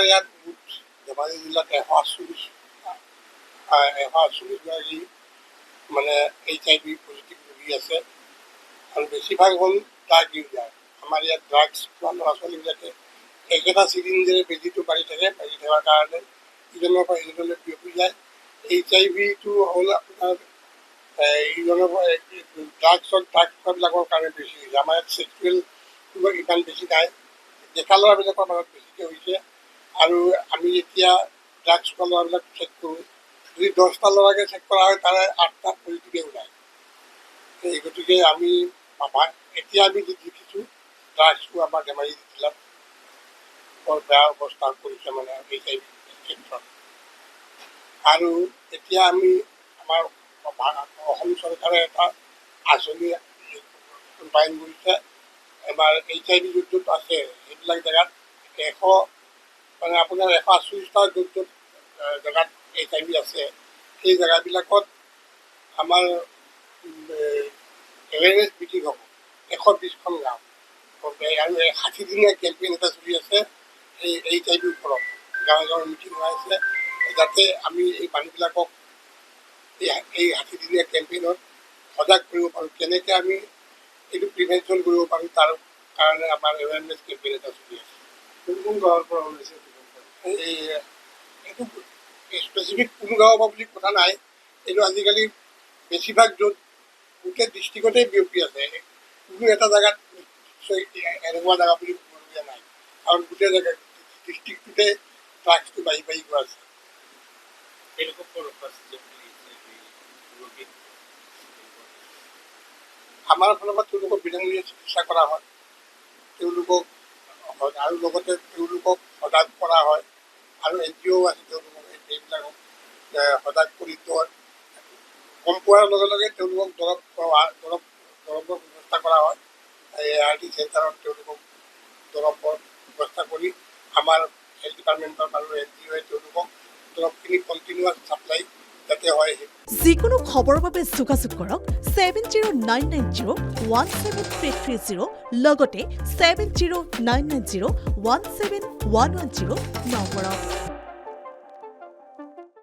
ইয়াত ধেমাজি জিলাত 148গৰাকী মানে HIV পজিটিভ ৰোগী আছে আৰু বেছিভাগ হ'ল ড্ৰাগ ইউজাৰ। আমাৰ ইয়াত ড্ৰাগছ খোৱা ল'ৰা ছোৱালীবিলাকে একেটা চিৰিঞ্জেৰে বেজীটো পাৰি থাকে, পাৰি থকাৰ কাৰণে ইজনৰ পৰা সিজনলৈ বিয়পি যায়। HIV-টো হ'ল আপোনাৰ ইজনৰ পৰা ড্ৰাগ খোৱাবিলাকৰ কাৰণে বেছি হৈছে। আমাৰ ইয়াত ছেক্সুৱেল ইমান বেছি নাই, ডেকা ল'ৰাবিলাকৰ মাজত বেছিকৈ হৈছে। আৰু আমি যেতিয়া ড্ৰাগছ খোৱা ল'ৰাবিলাক চেক কৰোঁ, যদি 10টা ল'ৰাকে চেক কৰা হয় তাৰে 8টা পজিটিভে ওলায়। এই গতিকে আমি এতিয়া আমি যি দেখিছোঁ ড্ৰাগছটো আমাৰ ধেমাজি জিলাত বৰ বেয়া অৱস্থা কৰিছে মানে HIV ক্ষেত্ৰত। আৰু এতিয়া আমি আমাৰ অসম চৰকাৰে এটা আঁচনি ৰূপায়ণ কৰিছে। এবাৰ HIV য'ত য'ত আছে সেইবিলাক জেগাত মানে আপোনাৰ 148টা য'ত য'ত জেগাত HIV আছে সেই জেগাবিলাকত আমাৰ এৱেৰনেছ মিটিং হ'ব 120খন গাঁও আৰু 60দিনীয়া কেম্পেইন এটা চলি আছে এই HIV ওপৰত। গাঁৱে গাঁৱে মিটিং হৈ আছে যাতে আমি এই মানুহবিলাকক এই 60দিনীয়া কেম্পেইনত সজাগ কৰিব পাৰোঁ, কেনেকৈ আমি এইটো প্ৰিভেনশ্যন কৰিব পাৰোঁ তাৰ কাৰণে আমাৰ এৱেৰনেছ কেম্পেইন এটা চলি আছে। কোন কোন গাঁৱৰ পৰা ওলাইছে? এইটো স্পেচিফিক কোনো গাঁৱৰ পৰা বুলি কথা নাই, এইটো আজিকালি বেছিভাগ য'ত গোটেই ডিষ্ট্ৰিক্টতেই বিয়পি আছে। কোনো এটা জেগাত এনেকুৱা জেগা বুলি ক'বলগীয়া নাই, কাৰণ গোটেই জেগাত ডিষ্ট্ৰিক্টটোতে ড্ৰাগছটো বাঢ়ি বাঢ়ি গৈ আছে। আমাৰ ফালৰ পৰা তেওঁলোকক বিনামূলীয়া চিকিৎসা কৰা হয়, তেওঁলোকক আৰু লগতে তেওঁলোকক সজাগ কৰা হয় আৰু NGO আছে তেওঁলোকক এইবিলাকক সজাগ কৰি গম পোৱাৰ লগে লগে তেওঁলোকক দৰৱৰ ব্যৱস্থা কৰা হয়। ART চেণ্টাৰত তেওঁলোকক দৰৱৰ ব্যৱস্থা কৰি আমাৰ হেল্থ ডিপাৰ্টমেণ্টৰ আৰু NGOয়ে তেওঁলোকক দৰৱখিনি কণ্টিনিউৱাছ চাপ্লাই যাতে হয়। যিকোনো খবৰৰ বাবে যোগাযোগ কৰক 7099017330 লগতে 7099017110 নম্বৰত।